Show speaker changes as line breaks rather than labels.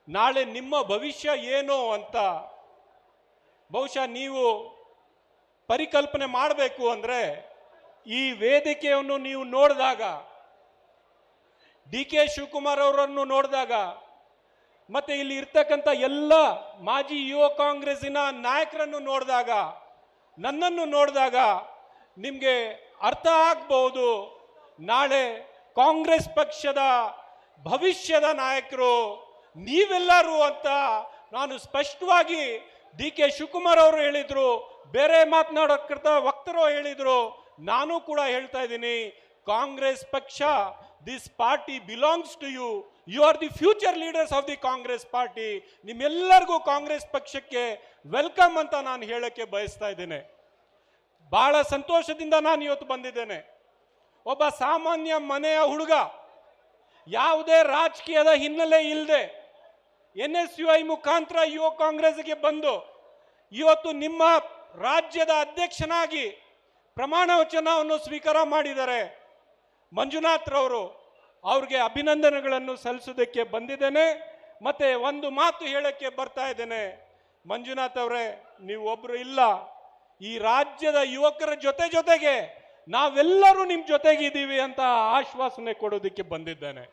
ನಾಳೆ ನಿಮ್ಮ ಭವಿಷ್ಯ ಏನು ಅಂತ ಬಹುಶಃ ನೀವು ಪರಿಕಲ್ಪನೆ ಮಾಡಬೇಕು. ಅಂದರೆ ಈ ವೇದಿಕೆಯನ್ನು ನೀವು ನೋಡಿದಾಗ, ಡಿ ಕೆ ಶಿವಕುಮಾರ್ ಅವರನ್ನು ನೋಡಿದಾಗ, ಮತ್ತೆ ಇಲ್ಲಿ ಇರ್ತಕ್ಕಂಥ ಎಲ್ಲ ಮಾಜಿ ಯುವ ಕಾಂಗ್ರೆಸ್ಸಿನ ನಾಯಕರನ್ನು ನೋಡಿದಾಗ, ನನ್ನನ್ನು ನೋಡಿದಾಗ ನಿಮಗೆ ಅರ್ಥ ಆಗ್ಬಹುದು ನಾಳೆ ಕಾಂಗ್ರೆಸ್ ಪಕ್ಷದ ಭವಿಷ್ಯದ ನಾಯಕರು ನೀವೆಲ್ಲರೂ ಅಂತ. ನಾನು ಸ್ಪಷ್ಟವಾಗಿ ಡಿ ಕೆ ಶಿವಕುಮಾರ್ ಅವರು ಹೇಳಿದ್ರು, ಬೇರೆ ಮಾತನಾಡೋಕ್ಕಿಂತ ವಕ್ತರು ಹೇಳಿದ್ರು, ನಾನು ಕೂಡ ಹೇಳ್ತಾ ಇದ್ದೀನಿ, ಕಾಂಗ್ರೆಸ್ ಪಕ್ಷ, this party belongs to you, you are the future leaders of the Congress party. ನಿಮ್ಮೆಲ್ಲರಿಗೂ ಕಾಂಗ್ರೆಸ್ ಪಕ್ಷಕ್ಕೆ ವೆಲ್ಕಮ್ ಅಂತ ನಾನು ಹೇಳಕ್ಕೆ ಬಯಸ್ತಾ ಇದ್ದೇನೆ. ಬಹಳ ಸಂತೋಷದಿಂದ ನಾನು ಇವತ್ತು ಬಂದಿದ್ದೇನೆ. ಒಬ್ಬ ಸಾಮಾನ್ಯ ಮನೆಯ ಹುಡುಗ, ಯಾವುದೇ ರಾಜಕೀಯದ ಹಿನ್ನೆಲೆ ಇಲ್ಲದೆ NSUI ಮುಖಾಂತರ ಯುವ ಕಾಂಗ್ರೆಸ್ಗೆ ಬಂದು ಇವತ್ತು ನಿಮ್ಮ ರಾಜ್ಯದ ಅಧ್ಯಕ್ಷನಾಗಿ ಪ್ರಮಾಣ ವಚನವನ್ನು ಸ್ವೀಕಾರ ಮಾಡಿದ್ದಾರೆ ಮಂಜುನಾಥ್ ರವರು. ಅವ್ರಿಗೆ ಅಭಿನಂದನೆಗಳನ್ನು ಸಲ್ಲಿಸೋದಕ್ಕೆ ಬಂದಿದ್ದೇನೆ. ಮತ್ತೆ ಒಂದು ಮಾತು ಹೇಳಕ್ಕೆ ಬರ್ತಾ ಇದ್ದೇನೆ, ಮಂಜುನಾಥ್ ಅವರೇ, ನೀವು ಒಬ್ರು ಇಲ್ಲ, ಈ ರಾಜ್ಯದ ಯುವಕರ ಜೊತೆಗೆ ನಾವೆಲ್ಲರೂ ನಿಮ್ಮ ಜೊತೆಗಿದ್ದೀವಿ ಅಂತ ಆಶ್ವಾಸನೆ ಕೊಡೋದಕ್ಕೆ ಬಂದಿದ್ದೇನೆ.